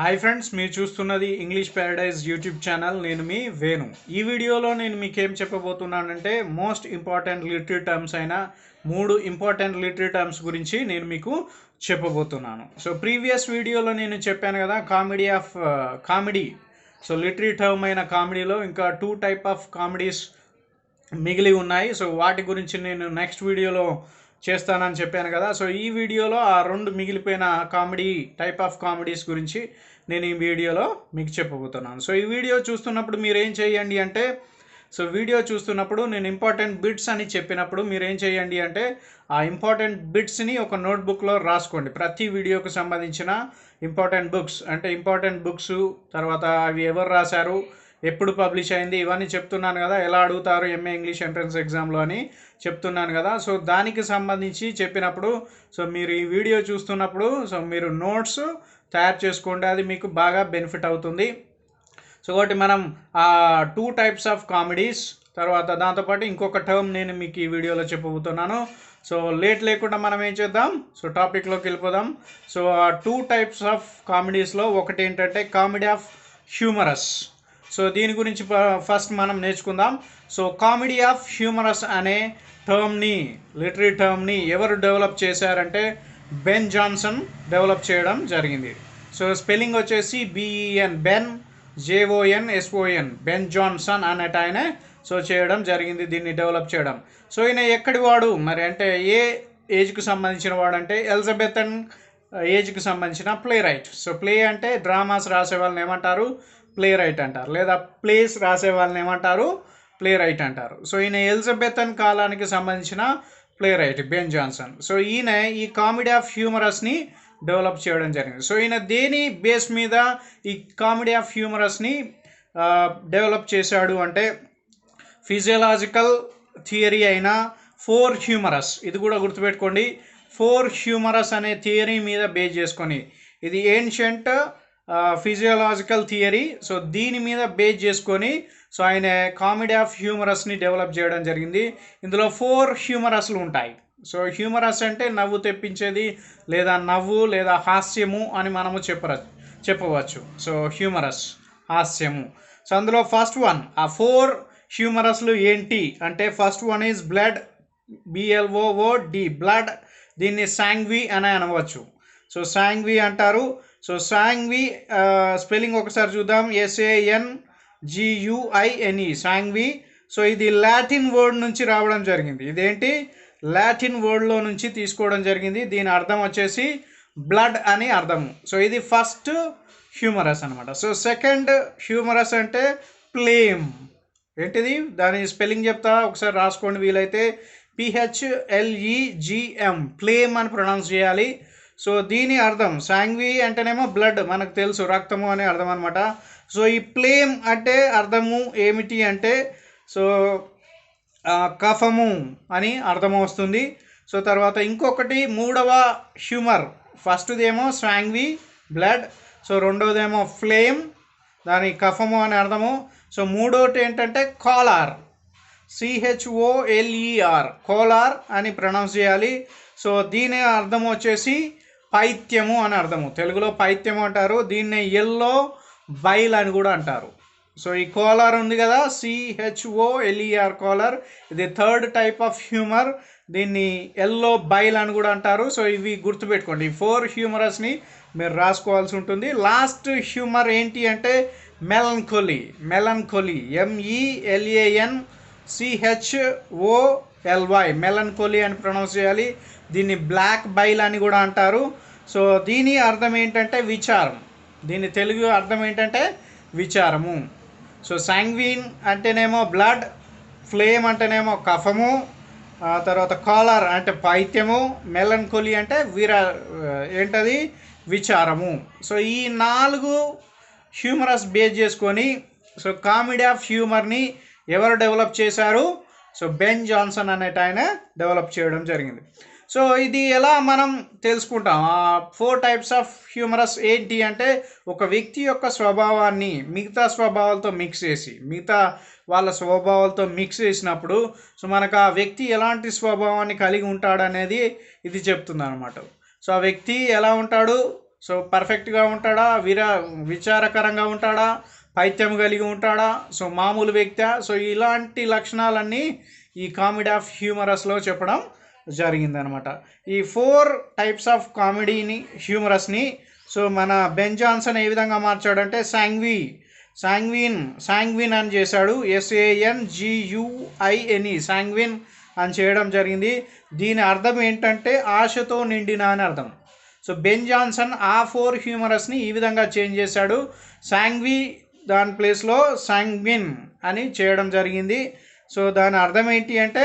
Hi friends, మీరు చూస్తున్నది English Paradise YouTube channel. నేను మీ వేణు. ఈ వీడియోలో నేను మీకేం చెప్పబోతున్నానంటే మోస్ట్ ఇంపార్టెంట్ లిటరీ టర్మ్స్ అయిన 3 ఇంపార్టెంట్ లిటరీ టర్మ్స్ గురించి నేను మీకు చెప్పబోతున్నాను. సో ప్రీవియస్ వీడియోలో నేను చెప్పాను కదా కామెడీ. సో లిటరీ టర్మ్ అయిన కామెడీలో ఇంకా 2 టైప్ ఆఫ్ కామెడీస్ మిగిలి ఉన్నాయి. సో వాటి గురించి నేను నెక్స్ట్ వీడియోలో చేస్తానని చెప్పాను కదా. సో ఈ వీడియోలో ఆ 2 మిగిలిపోయిన టైప్ ఆఫ్ కామెడీస్ గురించి నేను ఈ వీడియోలో మీకు చెప్పబోతున్నాను. సో ఈ వీడియో చూస్తున్నప్పుడు మీరు ఏం చేయండి అంటే, వీడియో చూస్తున్నప్పుడు నేను ఇంపార్టెంట్ బిట్స్ అని చెప్పినప్పుడు మీరు ఏం చేయండి అంటే ఆ ఇంపార్టెంట్ బిట్స్ని ఒక నోట్బుక్లో రాసుకోండి. ప్రతి వీడియోకి సంబంధించిన ఇంపార్టెంట్ బుక్స్, తర్వాత అవి ఎవరు రాశారు, ఎప్పుడు పబ్లిష్ అయింది, ఇవన్నీ చెప్తున్నాను కదా. ఎలా అడుగుతారు ఎంఏ ఇంగ్లీష్ ఎంట్రన్స్ ఎగ్జామ్లో అని చెప్తున్నాను కదా. సో దానికి సంబంధించి చెప్పినప్పుడు మీరు ఈ వీడియో చూస్తున్నప్పుడు మీరు నోట్స్ తయారు చేసుకోండి. అది మీకు బాగా బెనిఫిట్ అవుతుంది. సో ఒకటి మనం ఆ 2 టైప్స్ ఆఫ్ కామెడీస్, తర్వాత దాంతోపాటు ఇంకొక టర్మ్ నేను మీకు ఈ వీడియోలో చెప్పబోతున్నాను. సో లేట్ లేకుండా మనం ఏం చేద్దాం, టాపిక్లోకి వెళ్ళిపోదాం. సో ఆ 2 టైప్స్ ఆఫ్ కామెడీస్లో ఒకటి ఏంటంటే కామెడీ ఆఫ్ హ్యూమరస్. సో దీని గురించి ఫస్ట్ మనం నేర్చుకుందాం. సో కామెడీ ఆఫ్ హ్యూమరస్ అనే లిటరీ టర్మ్ని ఎవరు డెవలప్ చేశారంటే బెన్ జాన్సన్ డెవలప్ చేయడం జరిగింది. సో స్పెల్లింగ్ వచ్చేసి బెన్ JONSON, బెన్ జాన్సన్ అనేట ఆయన చేయడం జరిగింది, దీన్ని డెవలప్ చేయడం. సో ఈయన ఎక్కడి వాడు మరి అంటే ఏ ఏజ్కి సంబంధించిన వాడు అంటే ఎలిజబెథన్ ఏజ్కి సంబంధించిన ప్లే రైట్. సో ప్లే అంటే డ్రామాస్ రాసే వాళ్ళని ఏమంటారు, ప్లే రైట్ అంటారు, లేదా ప్లేస్ రాసే వాళ్ళని ఏమంటారు, ప్లే రైట్ అంటారు. సో ఈయన ఎలిజబెథన్ కాలానికి సంబంధించిన play right Ben Johnson. So ఈయన ఈ కామెడీ ఆఫ్ హ్యూమరస్ని డెవలప్ చేయడం జరిగింది. సో ఈయన దేని బేస్ మీద ఈ కామెడీ ఆఫ్ హ్యూమరస్ని డెవలప్ చేశాడు అంటే ఫిజియలాజికల్ థియరీ అయిన 4 హ్యూమరస్, ఇది కూడా గుర్తుపెట్టుకోండి, 4 హ్యూమరస్ అనే థియరీ మీద బేస్ చేసుకొని, ఇది ఏన్షియంట్ ఫిజియోలాజికల్ థియరీ. సో దీని మీద బేస్ చేసుకొని ఆయన కామెడీ ఆఫ్ హ్యూమరస్ని డెవలప్ చేయడం జరిగింది. ఇందులో 4 హ్యూమరస్లు ఉంటాయి. సో హ్యూమరస్ అంటే నవ్వు తెప్పించేది, లేదా నవ్వు లేదా హాస్యము అని మనము చెప్పవచ్చు. సో హ్యూమరస్, హాస్యము. సో అందులో ఫస్ట్ వన్, ఆ 4 హ్యూమరస్లు ఏంటి అంటే first one is blood, BLOOD, blood. దీన్ని సాంగ్వి అని అనవచ్చు. సో సాంగ్వి అంటారు. సో సాంగ్వి స్పెల్లింగ్ ఒకసారి చూద్దాం, SANGUINE, సాంగ్వి. సో ఇది లాటిన్ వర్డ్ నుంచి రావడం జరిగింది. ఇదేంటి, లాటిన్ వర్డ్లో నుంచి తీసుకోవడం జరిగింది. దీని అర్థం వచ్చేసి బ్లడ్ అని అర్థము. సో ఇది ఫస్ట్ హ్యూమరస్ అనమాట. సో సెకండ్ హ్యూమరస్ అంటే ప్లేమ్. ఏంటిది, దాని స్పెల్లింగ్ చెప్తా, ఒకసారి రాసుకోండి వీలైతే, PHLEGM, ప్లేమ్ అని ప్రొనౌన్స్ చేయాలి. సో దీని అర్థం, సాంగ్వి అంటేనేమో బ్లడ్, మనకు తెలుసు, రక్తము అనే అర్థం అనమాట. సో ఈ ప్లేమ్ అంటే అర్థము ఏమిటి అంటే కఫము అని అర్థం వస్తుంది. సో తర్వాత ఇంకొకటి మూడవ హ్యూమర్, ఫస్ట్దేమో స్వాంగ్వి, బ్లడ్. సో రెండోదేమో ఫ్లేమ్, దాని కఫము అని అర్థము. సో మూడోటి ఏంటంటే కాలర్, CHOLER, కోలార్ అని ప్రొనౌన్స్ చేయాలి. సో దీని అర్థం వచ్చేసి పైత్యము అని అర్థము, తెలుగులో పైత్యము అంటారు. దీన్నే ఎల్లో బైల్ అని కూడా అంటారు. సో ఈ కోలార్ ఉంది కదా, CHOLER, కోలార్, ఇది 3rd టైప్ ఆఫ్ హ్యూమర్. దీన్ని ఎల్లో బైల్ అని కూడా అంటారు. సో ఇవి గుర్తుపెట్టుకోండి, ఈ 4 హ్యూమరస్ని మీరు రాసుకోవాల్సి ఉంటుంది. లాస్ట్ హ్యూమర్ ఏంటి అంటే మెలంకోలీ, MELANCHOLY, మెలంకోలీ అని ప్రొనౌన్స్ చేయాలి. దీన్ని బ్లాక్ బైల్ అని కూడా అంటారు. సో దీని అర్థం ఏంటంటే విచారం, దీని తెలుగు అర్థం ఏంటంటే విచారము. సో సాంగ్విన్ అంటేనేమో బ్లడ్, ఫ్లేమ్ అంటేనేమో కఫము, తర్వాత కాలర్ అంటే పైత్యము, మెలంకోలీ అంటే ఏంటది, విచారము. సో ఈ 4 హ్యూమరస్ బేస్ చేసుకొని కామెడీ ఆఫ్ హ్యూమర్ని ఎవరు డెవలప్ చేశారు, బెన్ జాన్సన్ అనేట ఆయన డెవలప్ చేయడం జరిగింది. సో ఇది ఎలా మనం తెలుసుకుంటాం, ఆ 4 టైప్స్ ఆఫ్ హ్యూమరస్ ఏంటి అంటే ఒక వ్యక్తి యొక్క స్వభావాన్ని మిగతా వాళ్ళ స్వభావాలతో మిక్స్ చేసినప్పుడు మనకు ఆ వ్యక్తి ఎలాంటి స్వభావాన్ని కలిగి ఉంటాడనేది ఇది చెప్తుంది అనమాట. సో ఆ వ్యక్తి ఎలా ఉంటాడు, సో పర్ఫెక్ట్గా ఉంటాడా, విచారకరంగా ఉంటాడా, పైత్యం కలిగి ఉంటాడా, సో మామూలు వ్యక్తి. సో ఇలాంటి లక్షణాలన్నీ ఈ కామెడీ ఆఫ్ హ్యూమరస్లో చెప్పడం జరిగిందనమాట. ఈ 4 టైప్స్ ఆఫ్ కామెడీని, హ్యూమరస్ని సో మన బెన్ జాన్సన్ ఏ విధంగా మార్చాడంటే సాంగ్విన్ అని చేశాడు. SANGUINE సాంగ్విన్ అని చేయడం జరిగింది. దీని అర్థం ఏంటంటే ఆశతో నిండిన అని అర్థం. సో బెన్ జాన్సన్ ఆ 4 హ్యూమరస్ని ఈ విధంగా చేంజ్ చేశాడు. సాంగ్వి దాని ప్లేస్లో సాంగ్విన్ అని చేయడం జరిగింది. సో దాని అర్థం ఏంటి అంటే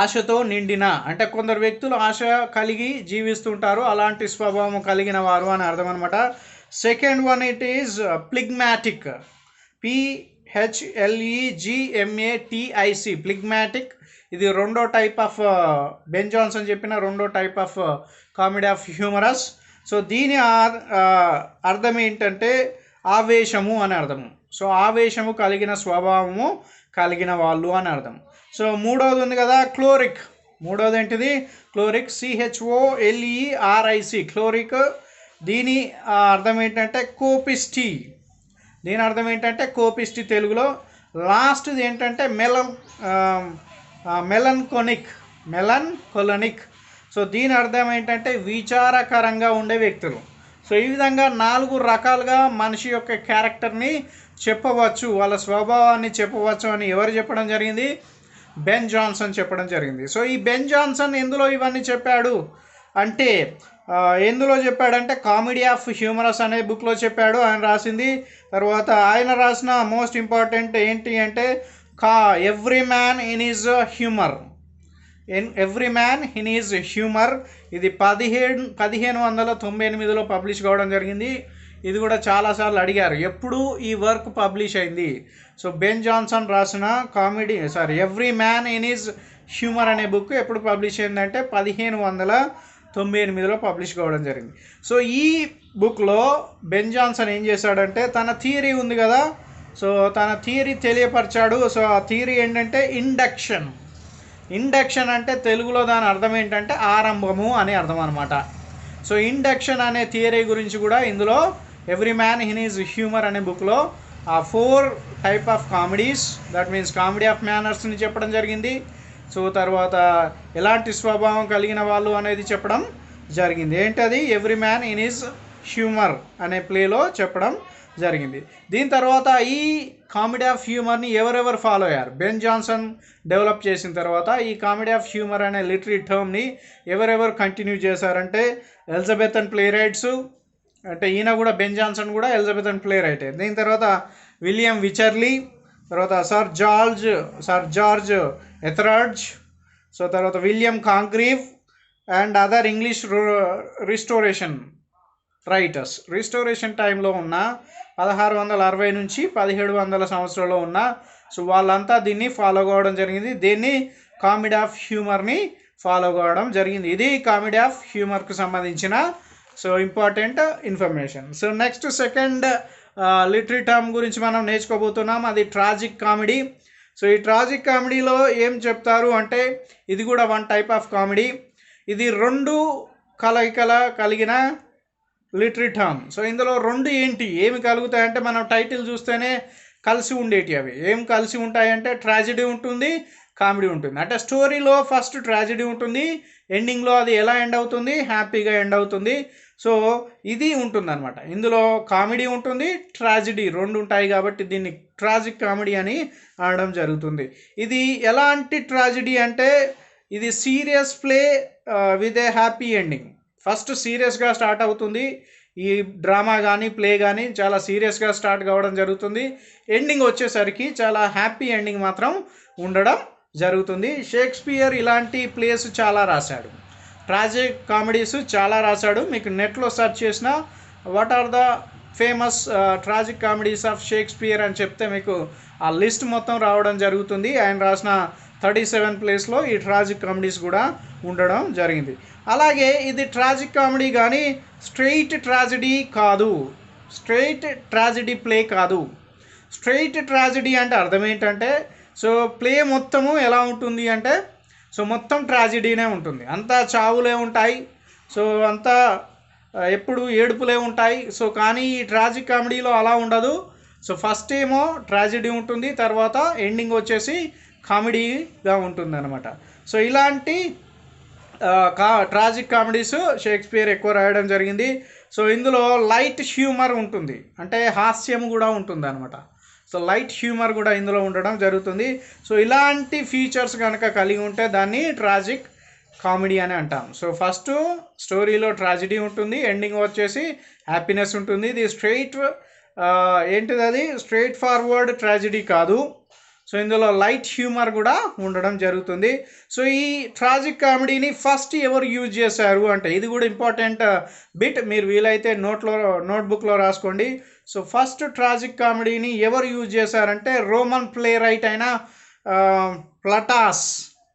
ఆశతో నిండిన, అంటే కొందరు వ్యక్తులు ఆశ కలిగి జీవిస్తుంటారు, అలాంటి స్వభావం కలిగిన వారు అని అర్థం అనమాట. Second one it is phlegmatic, PHLEGMATIC phlegmatic. ఇది రెండో టైప్ ఆఫ్ బెన్ జాన్సన్ చెప్పిన రెండో type of comedy of humorous. So దీని అర్థం ఏంటంటే ఆవేశము అని అర్థము. సో ఆవేశము కలిగిన స్వభావము కలిగిన వాళ్ళు అని అర్థం. సో మూడవది ఉంది కదా క్లోరిక్. మూడవది ఏంటిది? Chloric, CHOLERIC chloric. దీని అర్థం ఏంటంటే కోపిస్టి. దీని అర్థం ఏంటంటే కోపిస్టి తెలుగులో. లాస్ట్ది ఏంటంటే మెలన్కొలిక్. సో దీని అర్థం ఏంటంటే విచారకరంగా ఉండే వ్యక్తులు. సో ఈ విధంగా 4 రకాలుగా మనిషి యొక్క క్యారెక్టర్ని చెప్పవచ్చు, వాళ్ళ స్వభావాన్ని చెప్పవచ్చు అని ఎవరు చెప్పడం జరిగింది? బెన్ జాన్సన్ చెప్పడం జరిగింది. సో ఈ బెన్ జాన్సన్ ఎందులో ఇవన్నీ చెప్పాడు అంటే ఎందులో చెప్పాడంటే కామెడీ ఆఫ్ హ్యూమరస్ అనే బుక్లో చెప్పాడు, ఆయన రాసింది. తర్వాత ఆయన రాసిన మోస్ట్ ఇంపార్టెంట్ ఏంటి అంటే every man in is humour. ఇది 1598లో పబ్లిష్ కావడం జరిగింది. ఇది కూడా చాలాసార్లు అడిగారు ఎప్పుడు ఈ వర్క్ పబ్లిష్ అయింది. సో బెన్ జాన్సన్ రాసిన every man in is humour అనే బుక్ ఎప్పుడు పబ్లిష్ అయిందంటే 1598లో పబ్లిష్ కావడం జరిగింది. సో ఈ బుక్లో బెన్ జాన్సన్ ఏం చేశాడంటే తన థియరీ ఉంది కదా, సో తన థియరీ తెలియపరిచాడు. సో ఆ థియరీ ఏంటంటే ఇండక్షన్ అంటే తెలుగులో దాని అర్థం ఏంటంటే ఆరంభము అనే అర్థం అనమాట. సో ఇండక్షన్ అనే థియరీ గురించి కూడా ఇందులో every man in is humour అనే బుక్లో ఆ 4 type of comedies, that means comedy of మ్యానర్స్ని చెప్పడం జరిగింది. సో తర్వాత ఎలాంటి స్వభావం కలిగిన వాళ్ళు అనేది చెప్పడం జరిగింది. ఏంటది? Every man in is humour అనే ప్లేలో చెప్పడం జరిగింది. దీని తర్వాత ఈ కామెడీ ఆఫ్ హ్యూమర్ని ఎవరెవరు ఫాలో అయ్యారు? బెన్ జాన్సన్ డెవలప్ చేసిన తర్వాత ఈ కామెడీ ఆఫ్ హ్యూమర్ అనే లిటరీ టర్మ్ని ఎవరెవరు కంటిన్యూ చేశారంటే ఎలిజబెథన్ ప్లే రైట్స్, అంటే ఈయన కూడా బెన్ జాన్సన్ కూడా ఎలిజబెథన్ ప్లే రైటే. దీని తర్వాత విలియం విచర్లీ, తర్వాత సర్ జార్జ్ ఎథరార్డ్జ్, సో తర్వాత William Congreve and other English restoration writers. Restoration టైంలో ఉన్న 1660 నుంచి 1700 సంవత్సరంలో ఉన్న సో వాళ్ళంతా దీన్ని ఫాలో కావడం జరిగింది. దీన్ని కామెడీ ఆఫ్ హ్యూమర్ని ఫాలో కావడం జరిగింది. ఇది కామెడీ ఆఫ్ హ్యూమర్కి సంబంధించిన so important information. So next second literary term గురించి మనం నేర్చుకోబోతున్నాం, అది ట్రాజిక్ కామెడీ. సో ఈ ట్రాజిక్ కామెడీలో ఏం చెప్తారు అంటే ఇది కూడా 1 టైప్ ఆఫ్ కామెడీ. ఇది 2 కలయికల కలిగిన లిటరీ టర్మ్. సో ఇందులో 2 ఏమి కలుగుతాయంటే మనం టైటిల్ చూస్తేనే కలిసి ఉండేటి. అవి ఏం కలిసి ఉంటాయంటే ట్రాజెడీ ఉంటుంది, కామెడీ ఉంటుంది. అంటే స్టోరీలో ఫస్ట్ ట్రాజెడీ ఉంటుంది, ఎండింగ్లో అది ఎలా ఎండ్ అవుతుంది? హ్యాపీగా ఎండ్ అవుతుంది. సో ఇది ఉంటుంది అనమాట. ఇందులో కామెడీ ఉంటుంది, ట్రాజెడీ 2 ఉంటాయి కాబట్టి దీన్ని ట్రాజిక్ కామెడీ అని అనడం జరుగుతుంది. ఇది ఎలాంటి ట్రాజెడీ అంటే ఇది serious play with a happy ending. First సీరియస్గా స్టార్ట్ అవుతుంది, ఈ డ్రామా కానీ ప్లే కానీ చాలా సీరియస్గా స్టార్ట్ కావడం జరుగుతుంది. ఎండింగ్ వచ్చేసరికి చాలా హ్యాపీ ఎండింగ్ మాత్రం ఉండడం జరుగుతుంది. షేక్స్పియర్ ఇలాంటి ప్లేస్ చాలా రాశాడు, ట్రాజిక్ కామెడీస్ చాలా రాశాడు. మీకు నెట్లో సెర్చ్ చేసిన what are the famous tragic comedies of Shakespeare అని చెప్తే మీకు ఆ లిస్ట్ మొత్తం రావడం జరుగుతుంది. ఆయన రాసిన 37 ప్లేస్లో ఈ ట్రాజిక్ కామెడీస్ కూడా ఉండడం జరిగింది. అలాగే ఇది ట్రాజిక్ కామెడీ కానీ స్ట్రెయిట్ ట్రాజెడీ కాదు, స్ట్రెయిట్ ట్రాజెడీ ప్లే కాదు. స్ట్రెయిట్ ట్రాజెడీ అంటే అర్థం ఏంటంటే సో ప్లే మొత్తము ఎలా ఉంటుంది అంటే సో మొత్తం ట్రాజెడీనే ఉంటుంది, అంతా చావులే ఉంటాయి. సో అంతా ఎప్పుడు ఏడుపులే ఉంటాయి. సో కానీ ఈ ట్రాజిక్ కామెడీలో అలా ఉండదు. సో ఫస్ట్ ఏమో ట్రాజెడీ ఉంటుంది, తర్వాత ఎండింగ్ వచ్చేసి కామెడీగా ఉంటుంది అనమాట. సో ఇలాంటి ట్రాజిక్ కామెడీస్ షేక్స్పియర్ ఎక్కువ రాయడం జరిగింది. సో ఇందులో లైట్ హ్యూమర్ ఉంటుంది, అంటే హాస్యం కూడా ఉంటుంది అనమాట. సో లైట్ హ్యూమర్ కూడా ఇందులో ఉండడం జరుగుతుంది. సో ఇలాంటి ఫీచర్స్ కనుక కలిగి ఉంటే దాన్ని ట్రాజిక్ కామెడీ అని అంటాం. సో ఫస్ట్ స్టోరీలో ట్రాజెడీ ఉంటుంది, ఎండింగ్ వచ్చేసి హ్యాపీనెస్ ఉంటుంది. ఇది ఏంటిది, అది స్ట్రైట్ ఫార్వర్డ్ ట్రాజెడీ కాదు. సో ఇందులో లైట్ హ్యూమర్ కూడా ఉండడం జరుగుతుంది. సో ఈ ట్రాజిక్ కామెడీని ఫస్ట్ ఎవరు యూజ్ చేశారు అంటే ఇది కూడా ఇంపార్టెంట్ బిట్, మీరు వీలైతే నోట్బుక్లో రాసుకోండి. సో ఫస్ట్ ట్రాజిక్ కామెడీని ఎవరు యూజ్ చేశారంటే రోమన్ ప్లే రైట్ అయిన ప్లటాస్,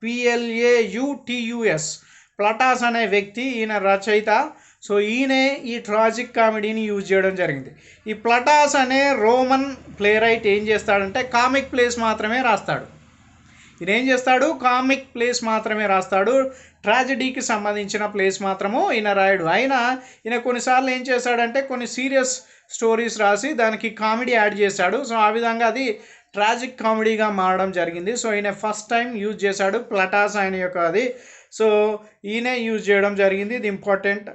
PLAUTUS, ప్లటాస్ అనే వ్యక్తి, ఈయన రచయిత. సో ఈయనే ఈ ట్రాజిక్ కామెడీని యూజ్ చేయడం జరిగింది. ఈ ప్లటాస్ అనే రోమన్ ప్లే రైట్ ఏం చేస్తాడంటే కామిక్ ప్లేస్ మాత్రమే రాస్తాడు. ఈయన ఏం చేస్తాడు, కామిక్ ప్లేస్ మాత్రమే రాస్తాడు, ట్రాజెడీకి సంబంధించిన ప్లేస్ మాత్రము ఈయన రాయడు. ఈయన కొన్నిసార్లు ఏం చేశాడంటే కొన్ని సీరియస్ స్టోరీస్ రాసి దానికి కామెడీ యాడ్ చేశాడు. సో ఆ విధంగా అది ట్రాజిక్ కామెడీగా మారడం జరిగింది. సో ఈయన ఫస్ట్ టైం యూజ్ చేశాడు ప్లటాస్ ఆయన యొక్క అది. సో ఈయనే యూజ్ చేయడం జరిగింది. ఇది ఇంపార్టెంట్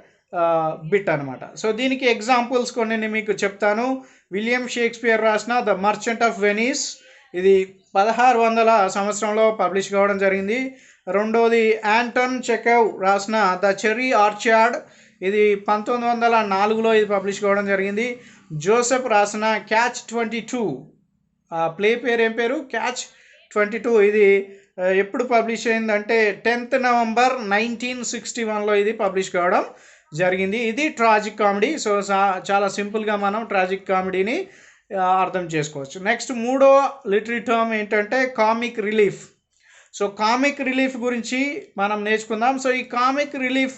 బిట్ అనమాట. సో దీనికి ఎగ్జాంపుల్స్ కొన్ని నేను మీకు చెప్తాను. విలియం షేక్స్పియర్ రాసిన ద మర్చెంట్ ఆఫ్ వెనీస్, ఇది 1600 సంవత్సరంలో పబ్లిష్ కావడం జరిగింది. రెండోది యాంటన్ చెకోవ్ రాసిన ద చెర్రీ ఆర్చార్డ్, ఇది 1904లో ఇది పబ్లిష్ కావడం జరిగింది. జోసెఫ్ రాసిన క్యాచ్ 22, ప్లే పేరు ఏం పేరు, క్యాచ్ 22, ఇది ఎప్పుడు పబ్లిష్ అయిందంటే 10th November 1961లో ఇది పబ్లిష్ కావడం జరిగింది. ఇది ట్రాజిక్ కామెడీ. సో చాలా సింపుల్గా మనం ట్రాజిక్ కామెడీని అర్థం చేసుకోవచ్చు. నెక్స్ట్ మూడో లిటరీ టర్మ్ ఏంటంటే comic relief. So comic relief గురించి మనం నేర్చుకుందాం. సో ఈ కామిక్ రిలీఫ్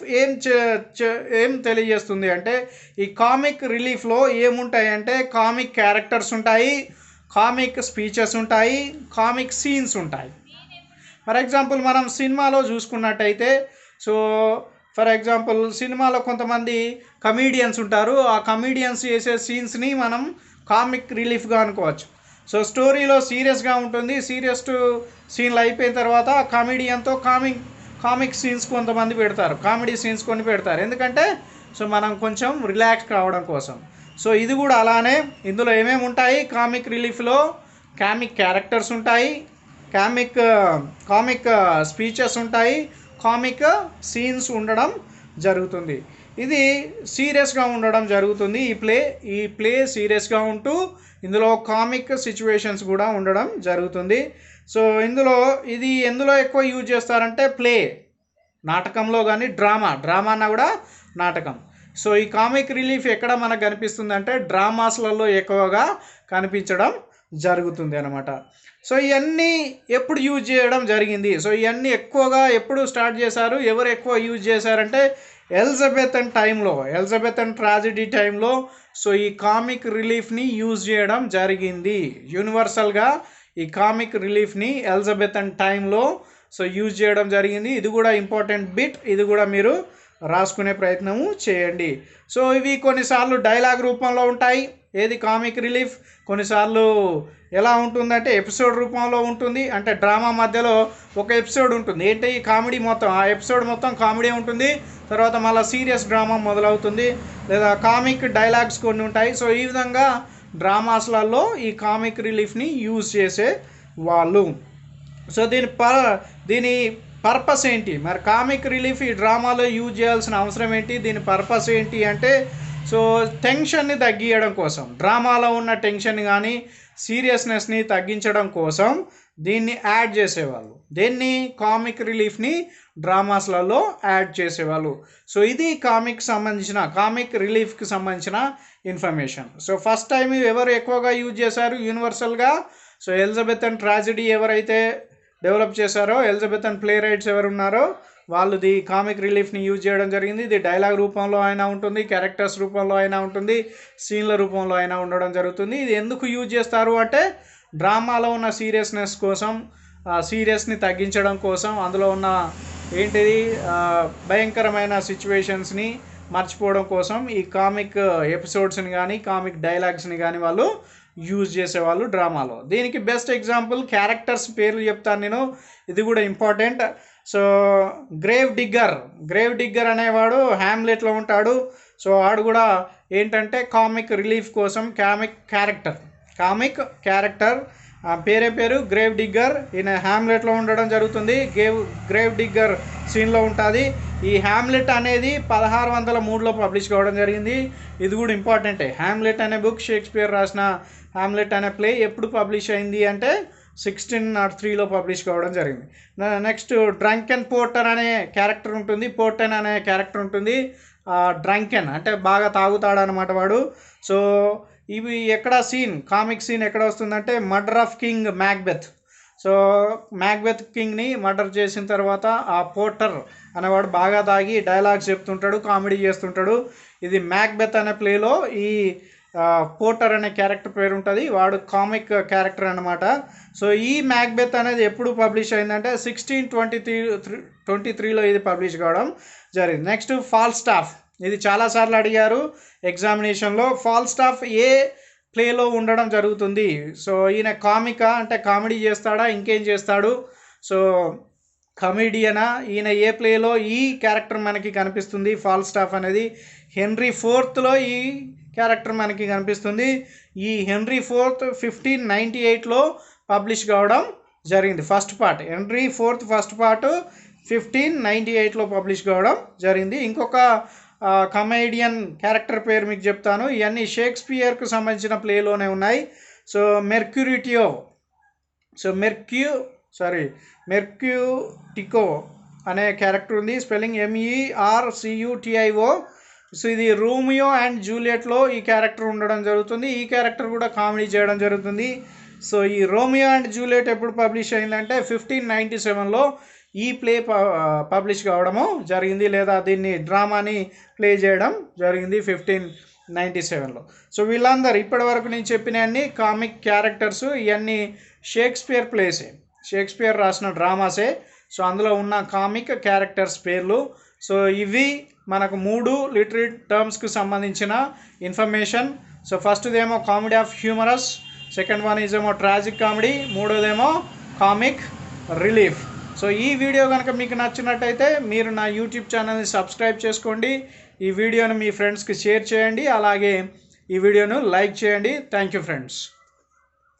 ఏం తెలియజేస్తుంది అంటే ఈ కామిక్ రిలీఫ్లో ఏముంటాయి అంటే కామిక్ క్యారెక్టర్స్ ఉంటాయి, కామిక్ స్పీచెస్ ఉంటాయి, కామిక్ సీన్స్ ఉంటాయి. ఫర్ ఎగ్జాంపుల్ మనం సినిమాలో చూసుకున్నట్టయితే, సో ఫర్ ఎగ్జాంపుల్ సినిమాలో కొంతమంది కమీడియన్స్ ఉంటారు, ఆ కమీడియన్స్ చేసే సీన్స్ని మనం కామిక్ రిలీఫ్గా అనుకోవచ్చు. సో స్టోరీలో సీరియస్గా ఉంటుంది, సీరియస్ సీన్లు అయిపోయిన తర్వాత కామెడియన్తో కామిక్ సీన్స్ కొంతమంది పెడతారు, కామెడీ సీన్స్ కొన్ని పెడతారు, ఎందుకంటే సో మనం కొంచెం రిలాక్స్ కావడం కోసం. సో ఇది కూడా అలానే, ఇందులో ఏమేమి ఉంటాయి, కామిక్ రిలీఫ్లో కామిక్ క్యారెక్టర్స్ ఉంటాయి, కామిక్ స్పీచెస్ ఉంటాయి, కామిక్ సీన్స్ ఉండడం జరుగుతుంది. ఇది సీరియస్గా ఉండడం జరుగుతుంది. ఈ ప్లే సీరియస్గా ఉంటూ ఇందులో కామిక్ సిచ్యువేషన్స్ కూడా ఉండడం జరుగుతుంది. సో ఎందులో ఎక్కువ యూజ్ చేస్తారంటే ప్లే, నాటకంలో కానీ డ్రామా అన్నా కూడా నాటకం. సో ఈ కామిక్ రిలీఫ్ ఎక్కడ మనకు కనిపిస్తుంది అంటే డ్రామాస్లలో ఎక్కువగా కనిపించడం జరుగుతుంది అనమాట. సో ఇవన్నీ ఎప్పుడు యూజ్ చేయడం జరిగింది, సో ఇవన్నీ ఎక్కువగా ఎప్పుడు స్టార్ట్ చేశారు, ఎవరు ఎక్కువ యూజ్ చేశారంటే ఎలిజబెతన్ ట్రాజెడీ టైంలో సో ఈ కామిక్ రిలీఫ్ని యూజ్ చేయడం జరిగింది. యూనివర్సల్గా ఈ కామిక్ రిలీఫ్ని ఎలిజబెతన్ టైంలో సో యూజ్ చేయడం జరిగింది. ఇది కూడా ఇంపార్టెంట్ బిట్, ఇది కూడా మీరు రాసుకునే ప్రయత్నము చేయండి. సో ఇవి కొన్నిసార్లు డైలాగ్ రూపంలో ఉంటాయి, ఏది కామిక్ రిలీఫ్, కొన్నిసార్లు ఎలా ఉంటుందంటే ఎపిసోడ్ రూపంలో ఉంటుంది, అంటే డ్రామా మధ్యలో ఒక ఎపిసోడ్ ఉంటుంది, ఏంటి ఈ కామెడీ మొత్తం, ఆ ఎపిసోడ్ మొత్తం కామెడీ ఉంటుంది, తర్వాత మళ్ళీ సీరియస్ డ్రామా మొదలవుతుంది, లేదా కామిక్ డైలాగ్స్ కొన్ని ఉంటాయి. సో ఈ విధంగా డ్రామాస్లలో ఈ కామిక్ రిలీఫ్ని యూజ్ చేసే వాళ్ళు. సో దీని పర్పస్ ఏంటి, మరి కామిక్ రిలీఫ్ ఈ డ్రామాలో యూజ్ చేయాల్సిన అవసరం ఏంటి, దీని పర్పస్ ఏంటి అంటే సో టెన్షన్ని తగ్గించడం కోసం, డ్రామాలో ఉన్న టెన్షన్ కానీ సీరియస్నెస్ని తగ్గించడం కోసం దీన్ని యాడ్ చేసేవాళ్ళు, దీన్ని కామిక్ రిలీఫ్ని డ్రామాస్లలో యాడ్ చేసేవాళ్ళు. సో ఇది కామిక్ రిలీఫ్కి సంబంధించిన ఇన్ఫర్మేషన్. సో ఫస్ట్ టైం ఎవరు ఎక్కువగా యూజ్ చేశారు యూనివర్సల్గా, సో ఎలిజబెతన్ ట్రాజెడీ ఎవరైతే డెవలప్ చేశారో, ఎలిజబెతన్ ప్లే రైట్స్ ఎవరు ఉన్నారో వాళ్ళు ది కామిక్ రిలీఫ్ని యూజ్ చేయడం జరిగింది. ఇది డైలాగ్ రూపంలో అయినా ఉంటుంది, క్యారెక్టర్స్ రూపంలో అయినా ఉంటుంది, సీన్ల రూపంలో అయినా ఉండడం జరుగుతుంది. ఇది ఎందుకు యూజ్ చేస్తారు అంటే డ్రామాలో ఉన్న సీరియస్నెస్ కోసం, సీరియస్ని తగ్గించడం కోసం, అందులో ఉన్న భయంకరమైన సిచ్యువేషన్స్ని మర్చిపోవడం కోసం ఈ కామిక్ ఎపిసోడ్స్ని కానీ కామిక్ డైలాగ్స్ని కానీ వాళ్ళు యూజ్ చేసేవాళ్ళు డ్రామాలో. దీనికి బెస్ట్ ఎగ్జాంపుల్ క్యారెక్టర్స్ పేర్లు చెప్తాను నేను, ఇది కూడా ఇంపార్టెంట్. సో గ్రేవ్ డిగ్గర్ అనేవాడు హ్యామ్లెట్లో ఉంటాడు. సో వాడు కూడా ఏంటంటే కామిక్ రిలీఫ్ కోసం కామిక్ క్యారెక్టర్ పేరు గ్రేవ్ డిగ్గర్. ఈయన హ్యామ్లెట్లో ఉండడం జరుగుతుంది. గ్రేవ్ డిగ్గర్ సీన్లో ఉంటుంది. ఈ హ్యామ్లెట్ అనేది 1603లో పబ్లిష్ కావడం జరిగింది. ఇది కూడా ఇంపార్టెంటే. హ్యామ్లెట్ అనే బుక్, షేక్స్పియర్ రాసిన హ్యామ్లెట్ అనే ప్లే ఎప్పుడు పబ్లిష్ అయింది అంటే 1603లో పబ్లిష్ కావడం జరిగింది. నెక్స్ట్ డ్రంకెన్ పోర్టర్ అనే క్యారెక్టర్ ఉంటుంది. పోర్టెన్ అనే క్యారెక్టర్ ఉంటుంది. డ్రంకెన్ అంటే బాగా తాగుతాడనమాట వాడు. సో ఇవి ఎక్కడ కామిక్ సీన్ ఎక్కడ వస్తుందంటే murder of king Macbeth. So Macbeth కింగ్ని మర్డర్ చేసిన తర్వాత ఆ పోర్టర్ అనేవాడు బాగా తాగి డైలాగ్స్ చెప్తుంటాడు, కామెడీ చేస్తుంటాడు. ఇది మ్యాక్బెత్ అనే ప్లేలో ఈ పోర్టర్ అనే క్యారెక్టర్ పేరు ఉంటుంది. వాడు కామిక్ క్యారెక్టర్ అనమాట. సో ఈ మ్యాక్బెత్ అనేది ఎప్పుడు పబ్లిష్ అయిందంటే 1623లో ఇది పబ్లిష్ కావడం జరిగింది. నెక్స్ట్ ఫాల్స్టాఫ్. ఇది చాలాసార్లు అడిగారు ఎగ్జామినేషన్లో. ఫాల్స్టాఫ్ ఏ ప్లేలో ఉండడం జరుగుతుంది? సో ఈయన కామికా అంటే కామెడీ చేస్తాడా, ఇంకేం చేస్తాడు? సో కమెడియనా? ఈయన ఏ ప్లేలో ఈ క్యారెక్టర్ మనకి కనిపిస్తుంది? ఫాల్స్టాఫ్ అనేది హెన్రీ ఫోర్త్లో ఈ క్యారెక్టర్ మనకి కనిపిస్తుంది. ఈ హెన్రీ ఫోర్త్ 1598లో పబ్లిష్ కావడం జరిగింది. First part Henry fourth first part 1598లో పబ్లిష్ కావడం జరిగింది. ఇంకొక కమెడియన్ క్యారెక్టర్ పేరు మీకు చెప్తాను. ఇవన్నీ షేక్స్పియర్కు సంబంధించిన ప్లేలోనే ఉన్నాయి. సో మెర్క్యూటికో అనే క్యారెక్టర్ ఉంది. Spelling MERCUTIO. సో ఇది రోమియో అండ్ జూలియట్లో ఈ క్యారెక్టర్ ఉండడం జరుగుతుంది. ఈ క్యారెక్టర్ కూడా కామెడీ చేయడం జరుగుతుంది. సో ఈ రోమియో అండ్ జూలియట్ ఎప్పుడు పబ్లిష్ అయిందంటే 1597లో ఈ ప్లే పబ్లిష్ కావడము జరిగింది, లేదా దీన్ని డ్రామాని ప్లే చేయడం జరిగింది 1597లో. సో వీళ్ళందరూ ఇప్పటి వరకు నేను చెప్పినవన్నీ కామిక్ క్యారెక్టర్స్. ఇవన్నీ షేక్స్పియర్ ప్లేసే, షేక్స్పియర్ రాసిన డ్రామాసే. సో అందులో ఉన్న కామిక్ క్యారెక్టర్స్ పేర్లు. సో ఇవి మనకు 3 లిటరీ టర్మ్స్కి సంబంధించిన ఇన్ఫర్మేషన్. సో ఫస్ట్దేమో comedy of humorous, second one is ఏమో ట్రాజిక్ కామెడీ, మూడోదేమో కామిక్ రిలీఫ్. సో ఈ వీడియో కనుక మీకు నచ్చినట్టయితే మీరు నా యూట్యూబ్ ఛానల్ని సబ్స్క్రైబ్ చేసుకోండి. ఈ వీడియోను మీ ఫ్రెండ్స్కి షేర్ చేయండి. అలాగే ఈ వీడియోను లైక్ చేయండి. Thank you friends.